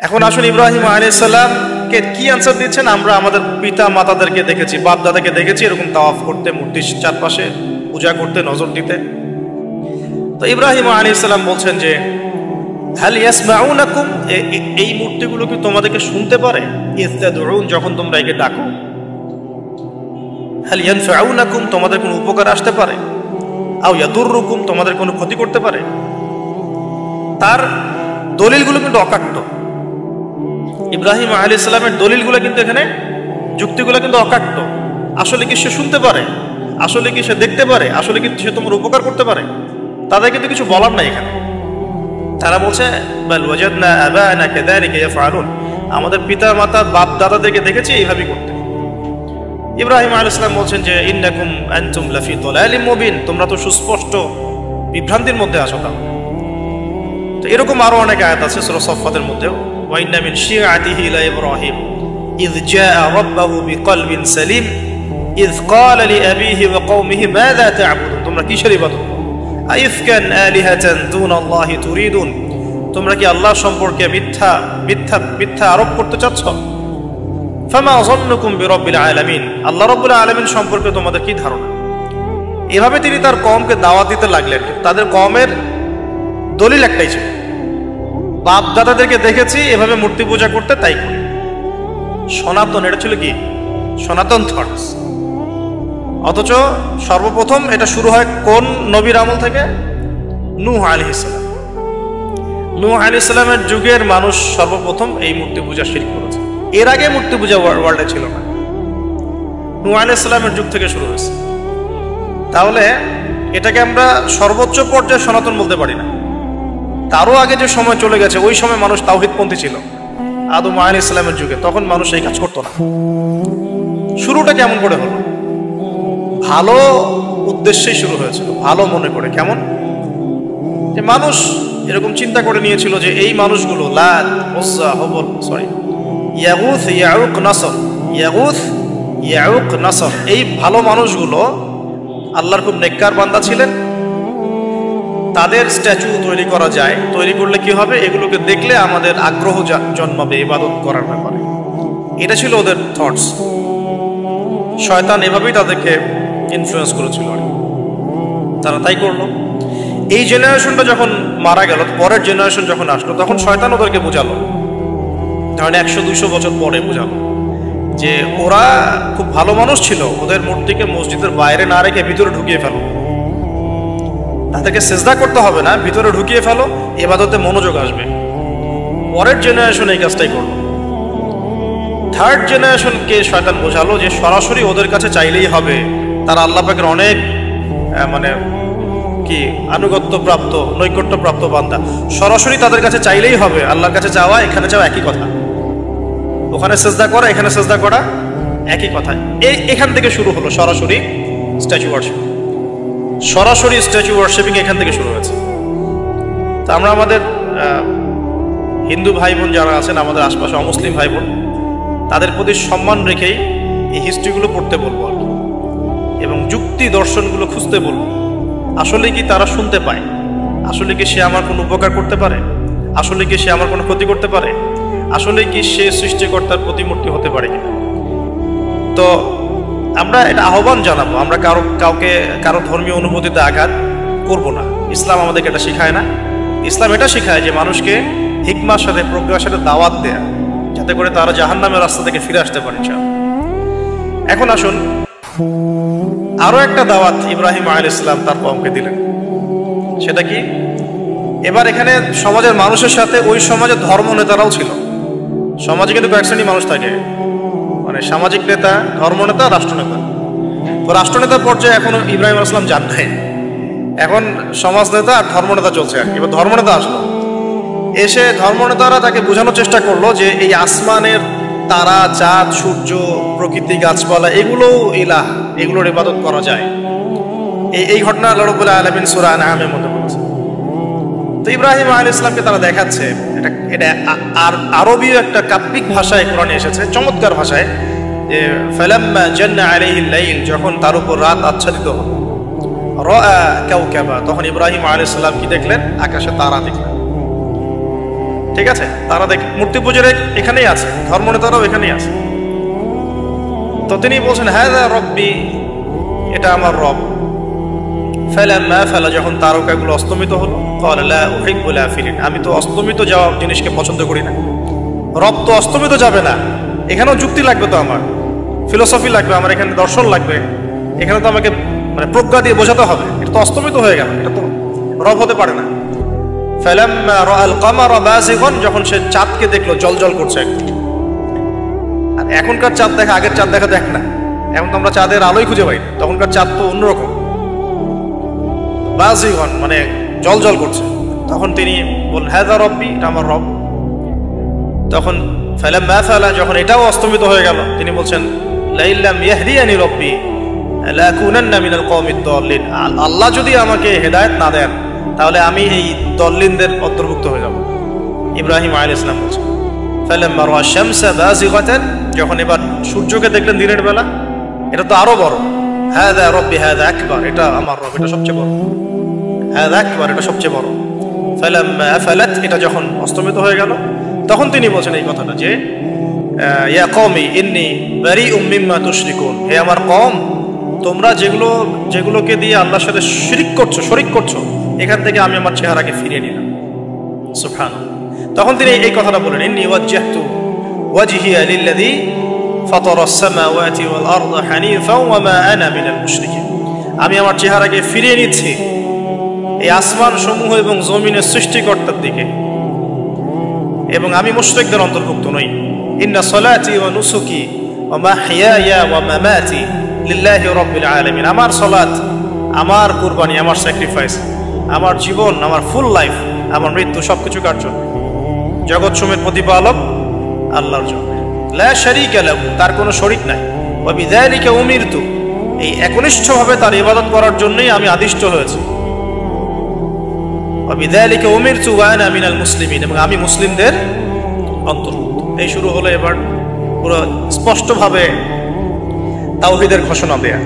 এখন আসুন ইব্রাহিম আলাইহিস সালামকে কি আনসার দিচ্ছেন? আমরা আমাদের পিতা মাতাদেরকে দেখেছি, বাপ দাদাকে দেখেছি এরকম তাওয়াফ করতে, মূর্তির চারপাশে পূজা করতে, নজর দিতে। তো ইব্রাহিম আলাইহিস সালাম বলছেন যে হাল ইয়াসমাউনাকুম, এই মূর্তিগুলো কি তোমাদেরকে শুনতে পারে? ইযতাদউন, যখন তোমরা একে ডাকো। হাল ইয়ানফাউনাকুম, তোমাদের কোনো উপকার আসতে পারে? আও ইয়াদুররুকুম, তোমাদের কোনো ক্ষতি করতে পারে? তার দলিলগুলো কিন্তু অকাট্য। ইব্রাহিম আলাইহিস সালামের দলিলগুলো কিন্তু এখানে, যুক্তিগুলো কিন্তু অকাট্য। আসলে কি সে শুনতে পারে? আসলে কি সে দেখতে পারে? আসলে কি সে তোমার উপকার করতে পারে? তাদের কিন্তু কিছু বলার নাই এখানে। তারা বলছে বাল ওয়াজাদনা আবানা কাযালিকা ইয়াফআলুন, আমাদের পিতা মাতা বাপ দাদাদেরকে দেখেছি এইভাবেই করতে। ইব্রাহিম আলাইহিস সালাম বলছেন যে ইন্নাকুম আনতুম লাফি দালালিম মুবিন, তোমরা তো সুস্পষ্ট বিভ্রান্তির মধ্যে আছো। তো এরকম আরো অনেক আয়াত আছে সূরা সাফফাতের মধ্যেও, ওয়া ইন্না মিন শিআতিহি লা ইব্রাহিম ইয জাআ রাব্বাহু বিকলবিন সালিম ইয ক্বালা লিআবিহি ওয়া কওমিহি মাযা তা'বুদুন, তোমরা কিসের ইবাদত করো? আইফকান আলিহাতান দুনাল্লাহি তুরিদুন, তোমরা কি আল্লাহ সম্পর্কে মিথ্যা মিথ্যা মিথ্যা আরোপ করতে চাচ্ছ? ফামা যান্নুকুম বিরাব্বিল আলামিন, আল্লাহ রাব্বুল আলামিন সম্পর্কে তোমাদের কি ধারণা? এভাবে তিনি তার কওমকে দাওয়াত দিতে লাগলেন। তাদের কওমের দলিল একটাই ছিল, বাপ দাদাদেরকে দেখেছি এভাবে মূর্তি পূজা করতে, তাই করি। সনাতন, এটা ছিল কি সনাতন থটস। অথচ সর্বপ্রথম এটা শুরু হয় কোন নবীর আমল থেকে? নূহ আলাইহিস সালাম। নূহ আলাইহিস সালামের যুগের মানুষ সর্বপ্রথম এই মূর্তি পূজা শিরক করেছে। এর আগে মূর্তি পূজা ওয়ার্ল্ডে ছিল না, নূহ আলাইহিস সালামের যুগ থেকে শুরু হয়েছে। তাহলে এটাকে আমরা সর্বোচ্চ পর্যায়ে সনাতন বলতে পারি না। তারও আগে যে সময় চলে গেছে, ওই সময় মানুষ তাওহীদপন্থী ছিল। আদম আলাইহিস সালামের যুগে তখন মানুষ এই কাজ করতো না। শুরুটা কেমন করে হলো? ভালো উদ্দেশ্যেই শুরু হয়েছিল, ভালো মনে করে। কেমন? যে মানুষ এরকম চিন্তা করে নিয়েছিল যে এই মানুষগুলো লাত, উজ্জা, হুবল, ইয়াগুথ, ইয়াউক, নাসর, ইয়াগুথ, ইয়াউক, নাসর, এই ভালো মানুষগুলো আল্লাহর খুব নেককার বান্দা ছিলেন। তাদের স্ট্যাচু তৈরি করা যায়, তৈরি করলে কি হবে? এগুলোকে দেখলে আমাদের আগ্রহ জন্মাবে ইবাদত করার ব্যাপারে। এটা ছিল ওদের থটস। শয়তান এভাবেই তাদেরকে ইনফ্লুয়েন্স করেছিল, তারা তাই করলো। এই জেনারেশনটা যখন মারা গেল, পরের জেনারেশন যখন আসলো, তখন শয়তান ওদেরকে বোঝালো, ধরেন 100-200 বছর পরে বোঝালো যে ওরা খুব ভালো মানুষ ছিল, ওদের মূর্তিকে মসজিদের বাইরে না রেখে ভিতরে ঢুকিয়ে ফেলো। তাদেরকে সেজদা করতে হবে না, ভিতরে ঢুকিয়ে ফেলো, ইবাদতে মনোযোগ আসবে। পরের জেনারেশন এই কাজটাই করলো। থার্ড জেনারেশনকে শয়তান বোঝালো যে সরাসরি ওদের কাছে চাইলেই হবে, তারা আল্লাহ পাকের অনেক মানে কি আনুগত্য প্রাপ্ত, নৈকট্য প্রাপ্ত বান্দা, সরাসরি তাদের কাছে চাইলেই হবে। আল্লাহর কাছে যাওয়া, এখানে যাওয়া একই কথা, ওখানে সেজদা করা, এখানে সেজদা করা একই কথা। এখান থেকে শুরু হলো সরাসরি স্ট্যাচু ওয়ার্শিপ। সরাসরি স্ট্যাচু ওয়ার্শিপিং এখান থেকে শুরু হয়েছে। তা আমরা আমাদের হিন্দু ভাই বোন যারা আছেন, আমাদের আশপাশে অমুসলিম ভাই বোন, তাদের প্রতি সম্মান রেখেই এই হিস্ট্রিগুলো পড়তে বলবো আর কি, এবং যুক্তি দর্শনগুলো খুঁজতে বলবো। আসলে কি তারা শুনতে পায়? আসলে কি সে আমার কোনো উপকার করতে পারে? আসলে কি সে আমার কোনো ক্ষতি করতে পারে? আসলে কি সে সৃষ্টিকর্তার প্রতিমূর্তি হতে পারে কিনা? তো আমরা এটা আহ্বান জানাবো, আমরা কারো ধর্মীয় অনুভূতিতে আঘাত করব না। ইসলাম আমাদেরকে এটা শেখায় না। ইসলাম এটা শেখায় যে মানুষকে হিকমার সাথে, প্রজ্ঞার সাথে দাওয়াত দেয়া, যাতে করে তারা জাহান্নামের রাস্তা থেকে ফিরে আসতে পারে। এখন আসুন, আরো একটা দাওয়াত ইব্রাহিম আলাইহিস সালাম তার কওমকে দিলেন। সেটা কি? এবার এখানে সমাজের মানুষের সাথে ওই সমাজের ধর্ম নেতারাও ছিল। সমাজে কিন্তু কয়েক শ্রেণী মানুষ থাকে, মানে সামাজিক নেতা, ধর্মনেতা, রাষ্ট্রনেতা। তো রাষ্ট্রনেতার পর্যায়ে এখনো ইব্রাহিম আলাইহিস সালাম যান নাই। এখন সমাজ নেতা আর ধর্মনেতা চলছে আর কি। এবার ধর্মনেতা আসলো, এসে ধর্মনেতারা তাকে বোঝানোর চেষ্টা করলো যে এই আসমানের তারা, চাঁদ, সূর্য, প্রকৃতি, গাছপালা, এগুলোও ইলাহ, এগুলোর ইবাদত করা যায়। এই ঘটনা আল্লাহ রাব্বুল আলামিন সূরা আনআমের মধ্যে বলেছে। তো ইব্রাহিম আলাইহিস সালামকে তারা দেখাচ্ছে, এটা আরবীয় একটা কাব্যিক ভাষায় কোরআনে এসেছে, চমৎকার ভাষায়, যে ফালাম্মা জান্না আলাইহিল লাইল, যখন তার উপর রাত আচ্ছাদিত হলো, রাআ কাওকাবা, তখন ইব্রাহিম আলাইহিস সালাম কি দেখলেন? আকাশে তারা দেখলেন। ঠিক আছে, তারা দেখ মূর্তি পূজার এখানেই আছে, ধর্মনেতারাও এখানেই আছে। তো তিনি বলছেন হাযা রব্বি, এটা আমার রব। ফালাম্মা ফালা, যখন তারকাগুলো অস্তমিত হলো, ক্বালা লা উহিব্বুল আফিলিন, আমি তো অস্তমিত যাওয়া জিনিসকে পছন্দ করি না। রব তো অস্তমিত যাবে না, এখানেও যুক্তি লাগবে, তো আমার ফিলোসফি লাগবে, আমার এখানে দর্শন লাগবে, এখানে তো আমাকে মানে প্রজ্ঞা দিয়ে বোঝাতে হবে, এটা তো অস্তমিত হয়ে গেল, এটা তো রব হতে পারে না। ফালাম্মা রাআল কামারা বাযিগান, যখন সে চাঁদকে দেখলো জলজল করছে একদম। আর এখনকার চাঁদ দেখা আগের চাঁদ দেখা দেখ না, এখন তো আমরা চাঁদের আলোই খুঁজে পাই না, তখনকার চাঁদ তো অন্যরকম, বাযিগান মানে জলজল করছে। তখন তিনি বললেন হাযা রব্বি, এটা আমার রব। তখন ফালাম্মা ফালা, যখন এটাও অস্তমিত হয়ে গেল, তিনি বলছেন লাইল্লাম ইয়াহদিয়ানি রব্বি লাকুনান্না মিনাল কওমিদ দাল্লিন, আল্লাহ যদি আমাকে হেদায়েত না দেন তাহলে আমি এই দল্লিনদের অন্তর্ভুক্ত হয়ে যাব। ইব্রাহিম আলাইহিস সালাম বলছেন ফালাম্মা রাআ শামসা বাযিগাতান, যখন এবার সূর্যকে দেখলেন দিনের বেলা, এটা তো আরো বড়, হাযা রব্বি হাযা আকবার, এটা আমার রব, এটা সবচেয়ে বড়, হাযা আকবার, এটা সবচেয়ে বড়। ফালাম্মা আফালাত, এটা যখন অস্তমিত হয়ে গেল, তখন তিনি বলছেন এই কথাটা যে ইয়া কওমি ইন্নী বারিউম মিম্মা তুশরিকুন, হে আমার কওম, তোমরা যেগুলোকে দিয়ে আল্লাহর সাথে শরিক করছো, এখান থেকে আমি আমার চেহারাকে ফিরিয়ে নিলাম। সুবহানাল্লাহ। তখন তিনি এই কথাটা বলেন ইন্নী ওয়াজ্জাহতু ওয়াজহিয়া লিল্লাযী ফাতারাস সামাওয়াতি ওয়াল আরদা হানিফাও ওয়া মা আনা মিনাল মুশরিকিন, আমি আমার চেহারাকে ফিরিয়ে নিচ্ছি এই আসমান সমূহ এবং জমিনের সৃষ্টিকর্তার দিকে, এবং আমি মুশরিকদের অন্তর্ভুক্ত নই। ইন্না সলাতি ওয়া নুসুকি ওয়া মাহইয়ায়া ওয়া মামাতি লিল্লাহি রাব্বিল আলামিন, আমার সালাত, আমার কুরবানি, আমার স্যাক্রিফাইস, আমার জীবন, আমার ফুল লাইফ, আমার মৃত্যু, সবকিছু কার জন্য? জগৎ সমূহের প্রতিপালক আল্লাহর জন্য। লা শারীকা লাহু, তার কোনো শরীক নাই। ওয়া বিযালিকা উমিরতু, এই একনিষ্ঠভাবে তার ইবাদত করার জন্যই আমি আদিষ্ট হয়েছি। ওয়া বিযালিকা উমিরতু ওয়া আনা মিনাল মুসলিমিন, এবং আমি মুসলিমদের অন্তর্ভুক্ত। এই শুরু হলো এবার পুরো স্পষ্টভাবে তাওহীদের ঘোষণা দেয়া।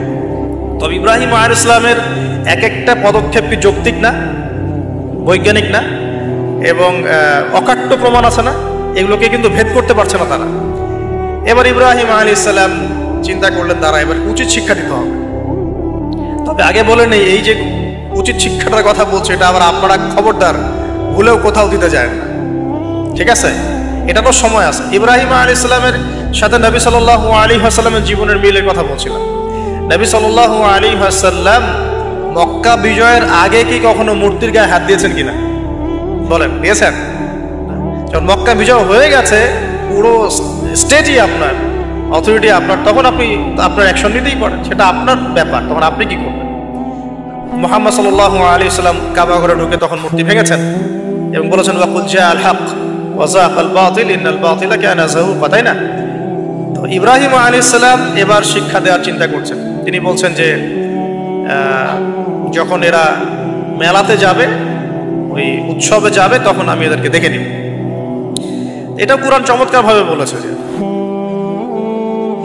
তবে ইব্রাহিম আলাইহিস সালামের এক একটা পদক্ষেপ কি যৌক্তিক না, বৈজ্ঞানিক না, এবং অকাট্য প্রমাণ আছে না, এগুলোকে কিন্তু ভেদ করতে পারছে না তারা। এবার ইব্রাহিম আলাইহিস সালাম চিন্তা করলেন তারা এবার উচিত শিক্ষা দিতে হবে। তবে আগে বলে নেই, এই যে উচিত শিক্ষাটার কথা বলছে, এটা আবার আপনারা খবরদার ভুলেও কোথাও দিতে যায় না, ঠিক আছে? এটা তো সময় আছে। ইব্রাহিম আলাইহিস সালামের সাথে নবী সাল্লাল্লাহু আলাইহি ওয়াসাল্লামের জীবনের মিলের কথা বলছিলাম। নবী সাল্লাল্লাহু আলাইহি ওয়াসাল্লাম মক্কা বিজয়ের আগে কি কখনো মূর্তির গায়ে হাত দিয়েছেন কিনা বলেন? দিয়েছেন? যখন মক্কা বিজয় হয়ে গেছে, পুরো স্টেটই আপনার, অথরিটি আপনার, তখন আপনি আপনার অ্যাকশন নিতেই পারেন, সেটা আপনার ব্যাপার, তখন আপনি কি করবেন? মুহাম্মদ সাল্লাল্লাহু আলাইহি ওয়াসাল্লাম কাবা ঘরে ঢুকে তখন মূর্তি ভেঙেছেন এবং বলেছেন ওয়াকুল জাআল হক ওয়া যাকাল বাতিল ইন্নাল বাতিলা কানা যাহুকা, তাই না? তো ইব্রাহিম আলাইহিস সালাম এবার শিক্ষা দেওয়ার চিন্তা করছেন। তিনি বলছেন যে যখন এরা মেলাতে যাবে, ওই উৎসবে যাবে, তখন আমি এদেরকে দেখে নিব। এটা কুরআন চমৎকার ভাবে বলেছে যে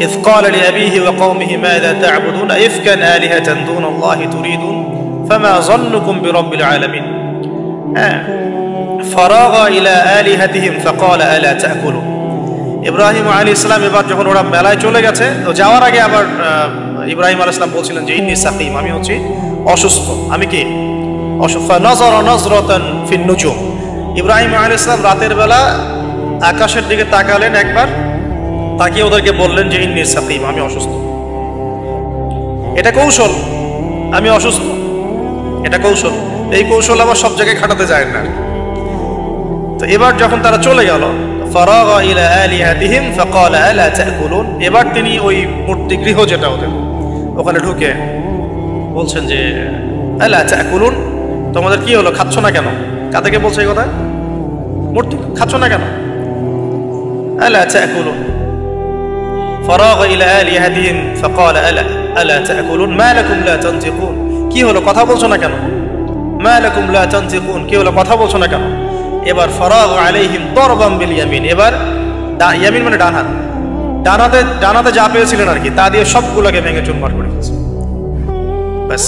إذ قال لأبيه وقومه ماذا تعبدون أئفكا آلهة دون الله تريدون فما ظنكم برب العالمين فراغ إلى آلهتهم فقال ألا تأكلون। ইব্রাহিম আলাইহিস সালাম এবার যখন ওরা মেলায় চলে গেছে, তো যাওয়ার আগে আবার ইব্রাহিম আলাইহিস সালাম বলছিলেন যে ইন্নী সাকিম, আমি হচ্ছি অসুস্থ। আমি কি অসুস্থ? নাযারা নাযরাতান ফিন নুজুম, ইব্রাহিম আলাইহিস সালাম রাতের বেলা আকাশের দিকে তাকালেন একবার, তাকিয়ে ওদেরকে বললেন যে ইন্নী সাকিম, আমি অসুস্থ। এটা কৌশল, আমি অসুস্থ, এটা কৌশল। এই কৌশল আবার সব জায়গায় খাটাতে যায় না। তো এবার যখন তারা চলে গেল, ফারাগা ইলা আলিহাতিহিম ফাকালা আলা তাকুলুন, এবার তিনি ওই মূর্তি গৃহ যেটা ওদের, ওখানে ঢুকে বলছেন যে আলা তাকুলুন, তোমাদের কি হলো, খাচ্ছ না কেন? কাদেরকে বলছে এই কথা? মূর্তি, খাচ্ছ না কেন? আলা তাকুলুন। ফারাগা ইলা আলিহাতিহিম ফাকালা আলা তাকুলুন মা লাকুম লা তানতিকুন, কি হলো, কথা বলছো না কেন? মা লাকুম লা তানতিকুন, কি হলো, কথা বলছো না কেন? এবার ফারাগ আলাইহিম দরবাম বিল ইয়ামিন, এবার ইয়ামিন মানে ডান হাত, ডানাতে যা পেয়েছিলেন আর কি, তা দিয়ে সবগুলোকে ভেঙে চুরমার করে দিয়েছে। ব্যাস,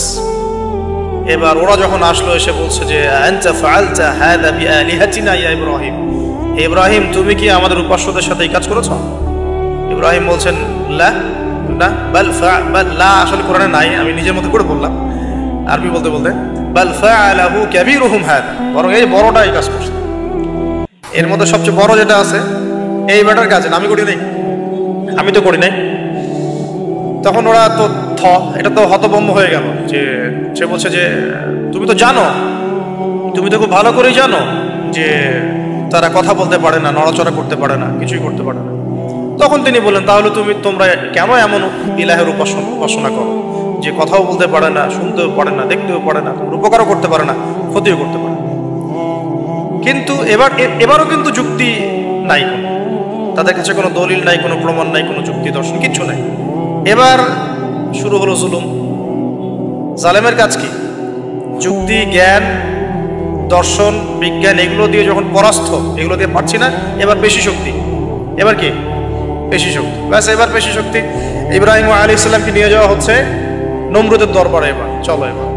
এবার ওরা যখন আসলো এসে বলছে যে আনতা ফাআলতা হাযা বিআলিহাতিনা ইয়া ইব্রাহিম, ইব্রাহিম তুমি কি আমাদের উপাস্যদের সাথে এই কাজ করেছো? ইব্রাহিম বলছেন লা, না, বাল লা আসলে কোরআনে নাই, আমি নিজের মতো করে বললাম আরবি বলতে বলতে। বাল ফাআলাহু কাবীরুহুম হাদা, বরং এই বড়টা এই কাজ করছে। এর মধ্যে সবচেয়ে বড় যেটা আছে এই ব্যাটার কাজ, আমি করি নাই, আমি তো করি নাই। তখন ওরা তো এটা তো হতভম্ব হয়ে গেল, যে সে বলছে যে তুমি তো জানো, তুমি তো খুব ভালো করেই জানো যে তারা কথা বলতে পারে না, নড়াচড়া করতে পারে না, কিছুই করতে পারে না। তখন তিনি বললেন তাহলে তোমরা কেন এমন ইলাহের উপাসনা করো যে কথাও বলতে পারে না, শুনতেও পারে না, দেখতেও পারে না, তোমার উপকারও করতে পারে না, ক্ষতিও করতে পারে না। কিন্তু এবারও কিন্তু যুক্তি নাই, কোনো তাদের কাছে কোনো দলিল নাই, কোনো প্রমাণ নাই, কোনো যুক্তি দর্শন কিচ্ছু নাই। এবার শুরু হলো জুলুম। জালেমের কাজ কি? যুক্তি, জ্ঞান, দর্শন, বিজ্ঞান এগুলো দিয়ে যখন পরাস্ত, এগুলো দিয়ে পারছি না, এবার পেশি শক্তি। এবার কি? পেশি শক্তি। ব্যাস, এবার পেশি শক্তি। ইব্রাহিম আলাইহিস সালামকে নিয়ে যাওয়া হচ্ছে নমরুদের দরবারে। এবার চলো, এবার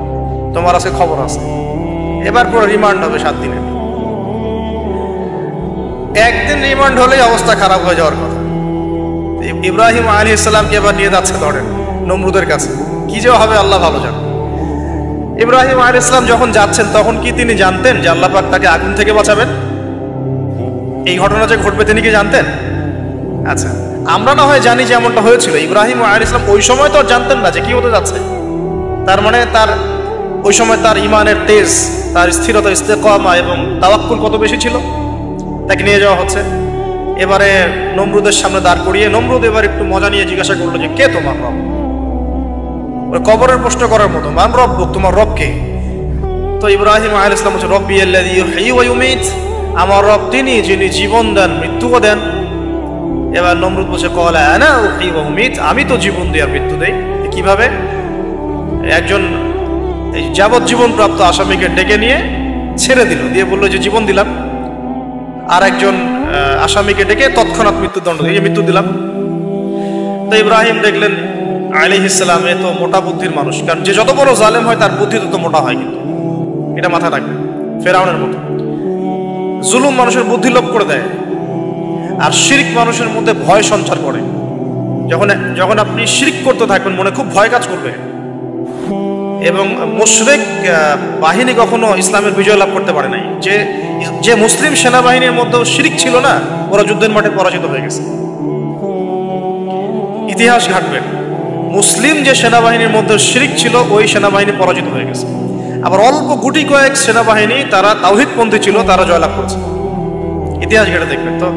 তোমার আছে খবর আছে। এবার পুরো রিমান্ড হবে 7 দিনের। একদিন রিমান্ড হলেই অবস্থা খারাপ হয়ে যাওয়ার কথা। ইব্রাহিম আলাইহিস সালামকে এবার নিয়ে যাচ্ছে ধরেন নমরুদের কাছে। কি যে হবে আল্লাহ ভালো জানেন। ইব্রাহিম আলাইহিস সালাম যখন যাচ্ছেন তখন কি তিনি জানতেন যে আল্লাহ পাক তাকে আগুন থেকে বাঁচাবেন? এই ঘটনা যে ঘটবে তিনি কি জানতেন? আচ্ছা, আমরা না হয় জানি যে এমনটা হয়েছিল। ইব্রাহিম আলাইহিস সালাম ওই সময় তো আর জানতেন না যে কি হতে যাচ্ছে। তার মানে তার ওই সময় তার ইমানের তেজ, তার স্থিরতা, ইস্তেকামা এবং তাওয়াক্কুল কত বেশি ছিল। তাকে নিয়ে যাওয়া হচ্ছে। এবারে নমরুদের সামনে দাঁড় করিয়ে নমরুদ এবার একটু মজা নিয়ে জিজ্ঞাসা করলো যে কে তোমার রব? ওই কবরের প্রশ্ন করার মতো, মান রব্বুক, তোমার রব কে? তো ইব্রাহিম আলাইহিস সালাম বলছে রব্বি আল্লাযী ইউহয়ী ওয়া ইউমীত, আমার রব তিনি যিনি জীবন দেন মৃত্যুও দেন। এবার নমরুদ বলছে ক্বালা আনা উহয়ী ওয়া উমীত, আমি তো জীবন দিই আর মৃত্যু দেই। কিভাবে? একজন যাবজ্জীবন প্রাপ্ত আসামিকে ডেকে নিয়ে ছেড়ে দিল, দিয়ে বললো যে জীবন দিলাম। আর একজন আসামিকে ডেকে তৎক্ষণাৎ মৃত্যুদণ্ড দিয়ে মৃত্যু দিলাম। তো ইব্রাহিম দেখলেন আলাইহিস সালাম এ তো মোটা বুদ্ধির মানুষ, কারণ যে যত বড় জালেম হয় তার বুদ্ধি তত মোটা হয়, কিন্তু এটা মাথায় রাখবেন। ফেরাউনের মতো জুলুম মানুষের বুদ্ধি লোপ করে দেয়, আর শিরক মানুষের মধ্যে ভয় সঞ্চার করে। যখন আপনি শিরক করতে থাকবেন মনে খুব ভয় কাজ করবে। এবং মুশরিক বাহিনী কখনো ইসলামের বিজয় লাভ করতে পারে নাই। যে মুসলিম সেনাবাহিনীর মধ্যে শিরক ছিল না, ওরা যুদ্ধের মাঠে পরাজিত হয়ে গেছে। ইতিহাস ঘাটবেন, মুসলিম যে সেনাবাহিনীর মধ্যে শিরক ছিল ওই সেনাবাহিনী পরাজিত হয়ে গেছে। আবার অল্প গুটি কয়েক সেনাবাহিনী তারা তাওহীদপন্থী ছিল, তারা জয়লাভ করেছে। ইতিহাস ঘেটে দেখবেন। তো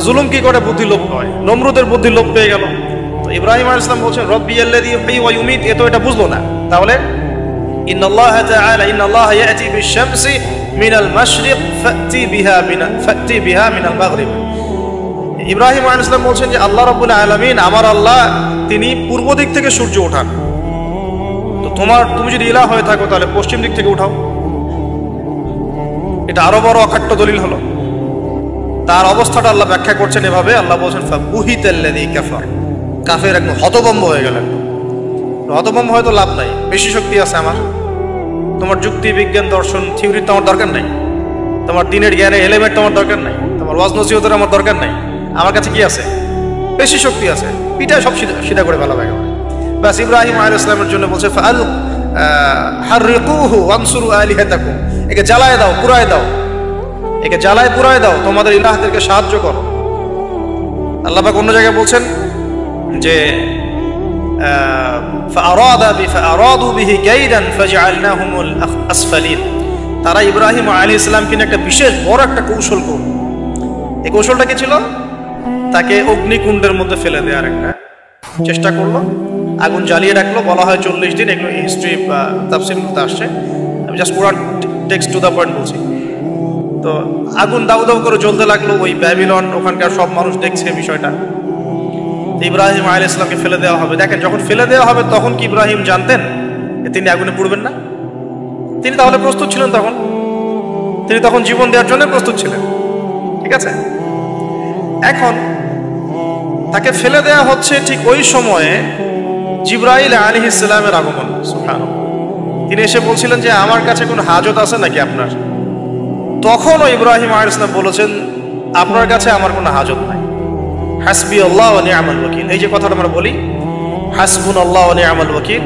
জুলুম কি করে? বুদ্ধি লোপ হয়। নমরুদের বুদ্ধি লোপ পেয়ে গেল। তো ইব্রাহিম আলাইহিস সালাম বলছেন রব্বি আল্লাযী ইউহয়ী ওয়া ইউমীত, এ তো এটা বুঝলো না। তাহলে ইন্নাল্লাহা তাআলা ইন্নাল্লাহা ইয়াতি বিশ-শামসি মিনাল মাশরিক ফাতি বিহা মিনাল মাগরিব। ইব্রাহিম আলাইহিস সালাম বলছেন যে আল্লাহ রাব্বুল আলামিন, আমার আল্লাহ তিনি পূর্ব দিক থেকে সূর্য ওঠান। তো তুমি যদি ইলাহ হয়ে থাকো তাহলে পশ্চিম দিক থেকে উঠাও। এটা আরো বড় অকাট্য দলিল হলো। তার অবস্থাটা আল্লাহ ব্যাখ্যা করছেন এভাবে। আল্লাহ বলছেন ফাবুহিতাল্লাযী কাফার, কাফের একদম হতভম্ব হয়ে গেলেন। হতভম্ব হয়তো লাভ নাই, বেশি শক্তি আছে আমার। তোমার যুক্তি, বিজ্ঞান, দর্শন, থিওরি তো আমার দরকার নাই। তোমার দিনের জ্ঞানের এলিমেন্ট তোমার দরকার নাই। তোমার ওয়াজ নসিহতের আমার দরকার নাই। আমার কাছে কি আছে? বেশি শক্তি আছে। পিঠায় সব সিধা করে ফেলা হবে। ব্যাস, ইব্রাহিম আলাইহিস সালামের জন্য বলছে ফাআল হাররিকুহু ওয়ানসুরু আলিহাতাকুম, একে জ্বালায় দাও, পুরায় দাও, একে জ্বালায় পুরায় দাও, তোমাদের ইলাহদেরকে সাহায্য করো। আল্লাহ পাক অন্য জায়গায় বলছেন যে ফাআরাদু বিহি কাইদান ফাজআলনাহুমুল আসফালিন, তারা ইব্রাহিম আলাইহিস সালামকে নিয়ে একটা বিশেষ বড় একটা কৌশল করল। এই কৌশলটা কি ছিল? তাকে অগ্নিকুণ্ডের মধ্যে ফেলে দেওয়ার একটা চেষ্টা করলো। আগুন জ্বালিয়ে রাখলো। বলা হয় 40 দিন। এগুলো হিস্ট্রি বা তাফসীরগুলোতে আসছে। আমি জাস্ট পুরো টেক্সট টু দ্য পয়েন্ট বলছি। তো আগুন দাউ দাউ করে জ্বলতে লাগলো। ওই ব্যাবিলন, ওখানকার সব মানুষ দেখছে বিষয়টা। ইব্রাহিম আলাইহিস সালামকে ফেলে দেওয়া হবে। দেখেন, যখন ফেলে দেওয়া হবে তখন কি ইব্রাহিম জানতেন তিনি আগুনে পুড়বেন না? তিনি তাহলে প্রস্তুত ছিলেন। তিনি তখন জীবন দেওয়ার জন্য প্রস্তুত ছিলেন। ঠিক আছে। এখন তাকে ফেলে দেওয়া হচ্ছে, ঠিক ওই সময়ে জিবরাইল আলাইহিস সালামের আগমন। সুবহানাল্লাহ। তিনি এসে বলছিলেন যে আমার কাছে কোনো হাজত আছে নাকি আপনার? তখনও ইব্রাহিম আলাইহিস সালাম বলেছেন, আপনার কাছে আমার কোনো হাজত নাই। হাসবি আল্লাহ ওয়া নি'মাল ওয়াকিল, এই যে কথাটা আমরা বলি, হাসবুনাল্লাহ ওয়া নি'মাল ওয়াকিল,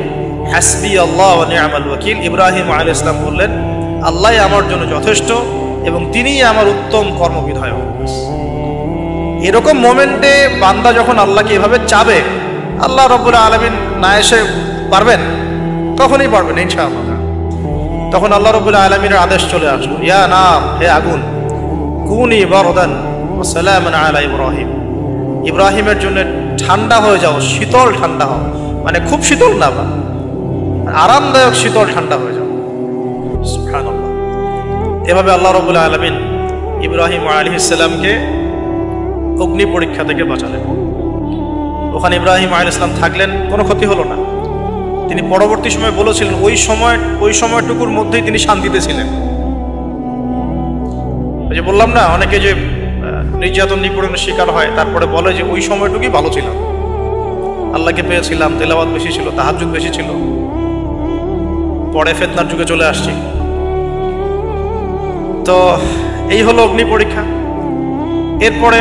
হাসবি আল্লাহ ওয়া নি'মাল ওয়াকিল। ইব্রাহিম আলাইহিস সালাম বললেন, আল্লাহই আমার জন্য যথেষ্ট এবং তিনিই আমার উত্তম কর্মবিধায়ক। এরকম মোমেন্টে বান্দা যখন আল্লাহকে এভাবে চাবে, আল্লাহ রাব্বুল আলামিন না এসে পারবেন? তখনই পারবেন ইনশাআল্লাহ। তখন আল্লাহ রাব্বুল আলামিনের আদেশ চলে আসলো, ইয়া নার, হে আগুন, কুনি বারদান ওয়া সালামান আলা ইব্রাহিম, ইব্রাহিমের জন্য ঠান্ডা হয়ে যাও, শীতল ঠান্ডা হও, মানে খুব শীতল না, বা আরামদায়ক শীতল ঠান্ডা হয়ে যাও। সুবহানাল্লাহ। এভাবে আল্লাহ রাব্বুল আলামিন ইব্রাহিম আলাইহিস সালামকে অগ্নি পরীক্ষা থেকে বাঁচালেন। ওখানে ইব্রাহিম আলাইহিস সালাম থাকলেন, কোনো ক্ষতি হলো না। তিনি পরবর্তী সময় বলেছিলেন, ওই সময়টুকুর মধ্যেই তিনি শান্তিতে ছিলেন। ওই যে বললাম না, অনেকে যে নির্যাতন নিপীড়নের শিকার হয়, তারপরে বলে যে ওই সময়টুকুই ভালো ছিলাম, আল্লাহকে পেয়েছিলাম, তেলাওয়াত বেশি ছিল, তাহাজ্জুদ বেশি ছিল, পরে ফিতনার যুগে চলে আসছি। তো এই হলো অগ্নি পরীক্ষা। এরপরে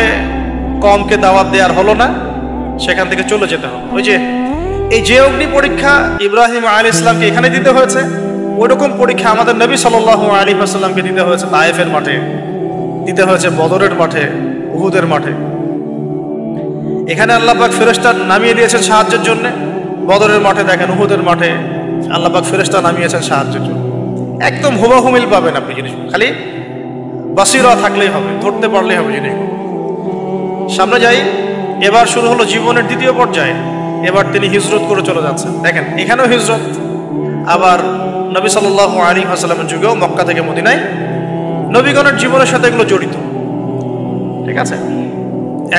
কমকে দাওয়াত দেওয়ার হলো না, সেখান থেকে চলে যেতে হবে। ওই যে এই যে অগ্নি পরীক্ষা ইব্রাহিম আলাইহিস সালামকে এখানে দিতে হয়েছে, ওইরকম পরীক্ষা আমাদের নবী সাল্লাল্লাহু আলাইহি ওয়াসাল্লামকে দিতে হয়েছে তায়েফের মাঠে, দিতে হয়েছে বদরের মাঠে, উহুদের মাঠে। এখানে আল্লাহ পাক ফেরেশতা নামিয়ে দিয়েছেন সাহায্যের জন্য, বদরের মাঠে দেখেন, উহুদের মাঠে আল্লাহ পাক ফেরেশতা নামিয়েছেন সাহায্যের জন্য। একদম হুবাহুমিল পাবেন আপনি জিনিস, খালি বাসিরা থাকলেই হবে, ধরতে পারলেই হবে জিনিস। সামনে যাই, এবার শুরু হলো জীবনের দ্বিতীয় পর্যায়ে। এবার তিনি হিজরত করে চলে যাচ্ছেন। দেখেন এখানেও হিজরত, আবার নবী সাল্লাল্লাহু আলাইহি ওয়াসাল্লামের যুগেও মক্কা থেকে মদিনায় নবীগণের জীবনের সাথে এগুলো জড়িত। ঠিক আছে,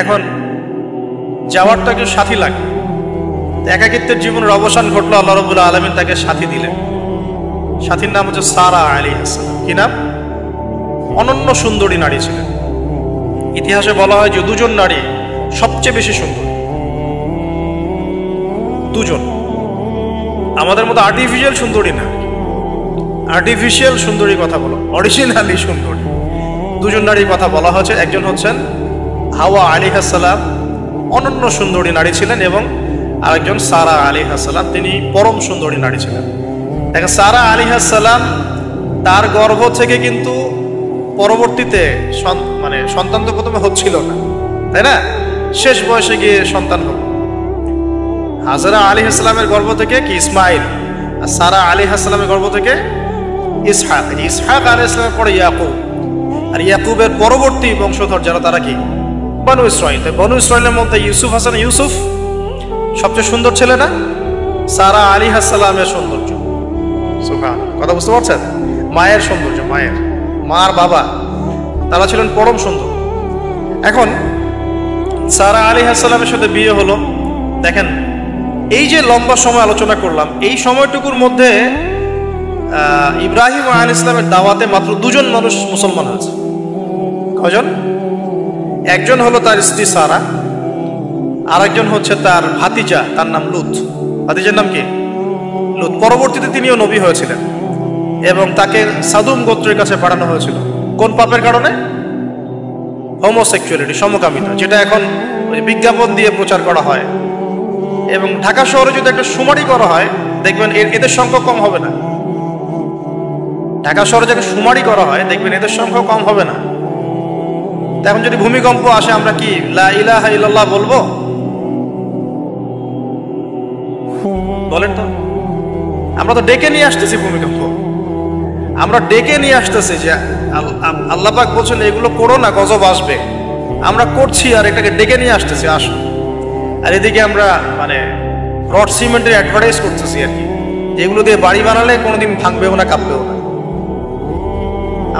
এখন যাওয়ারটা কেউ সাথী লাগে, একাকিত্বের জীবনের অবসান ঘটলো, আল্লাহ রাব্বুল আলামিন তাকে সাথী দিলেন। সাথীর নাম হচ্ছে সারা আলাইহিস সালাম। কি নাম? অনন্য সুন্দরী নারী ছিলেন। ইতিহাসে বলা হয় যে দুজন নারী সবচেয়ে বেশি সুন্দর, দুজন। আমাদের মতো আর্টিফিশিয়াল সুন্দরী না, আর্টিফিশিয়াল সুন্দরী কথা বলো, অরিজিনালি সুন্দরী। দুজন নারীর কথা বলা হয়েছে। একজন হচ্ছেন হাওয়া আলাইহিস সালাম, অনন্য সুন্দরী নারী ছিলেন, এবং আরেকজন সারা আলাইহিস সালাম, তিনি পরম সুন্দরী নারী ছিলেন। দেখেন সারা আলাইহিস সালাম, তার গর্ভ থেকে কিন্তু পরবর্তীতে মানে সন্তান তো প্রথমে হচ্ছিল না, তাই না? শেষ বয়সে গিয়ে সন্তান হল। হাজরা আলাইহিস সালামের গর্ভ থেকে কি ইসমাইল, আর সারা আলাইহিস সালামের গর্ভ থেকে ইসহাক। ইসহাক আলাইহিস সালামের পরে ইয়াকুব, আর ইয়াকুবের পরবর্তী বংশধর যারা, তারা কি? বনু ইসরাইল। বনু ইসরাইলের মধ্যে ইউসুফ হাসান, ইউসুফ সবচেয়ে সুন্দর ছেলে না? সারা আলাইহিস সালামের সৌন্দর্য, সুবহানাল্লাহ, কথা বুঝতে পারছেন? মায়ের সৌন্দর্য, মার বাবা, তারা ছিলেন পরম সুন্দর। এখন সারা আলাইহিস সালামের সাথে বিয়ে হলো। দেখেন এই যে লম্বা সময় আলোচনা করলাম, এই সময়টুকুর মধ্যে ইব্রাহিম আলাইহিস সালামের দাওয়াতে মাত্র দুজন মানুষ মুসলমান হয়েছে। কজন? একজন হলো তার স্ত্রী সারা, আরেকজন হচ্ছে তার ভাতিজা, তার নাম লুত। ভাতিজার নাম কি? লুত। পরবর্তীতে তিনিও নবী হয়েছিলেন এবং তাকে সাদুম গোত্রের কাছে পাঠানো হয়েছিল। কোন পাপের কারণে? হোমোসেক্সুয়ালিটি, সমকামিতা, যেটা এখন বিজ্ঞাপন দিয়ে প্রচার করা হয়। এবং ঢাকা শহরে যদি একটা শুমারি করা হয়, দেখবেন এদের সংখ্যা কম হবে না। ঢাকা শহরে যদি শুমারি করা হয়, দেখবেন এদের সংখ্যা কম হবে না। এখন যদি ভূমিকম্প আসে, আমরা কি লা ইলাহা ইল্লাল্লাহ বলবো? বলেন তো। আমরা তো ডেকে নিয়ে আসতেছি ভূমিকম্প, আমরা ডেকে নিয়ে আসতেছি যে আল্লাহ পাক বলছেন এগুলো করো না, গজব আসবে। আমরা করছি আর এটাকে ডেকে নিয়ে আসতেছি, আসো। আর এদিকে আমরা মানে রড সিমেন্টের অ্যাডভার্টাইজ করতেছি আর কি, যেগুলো দিয়ে বাড়ি বানালে কোনোদিন ভাঙবেও না, কাঁপবেও না।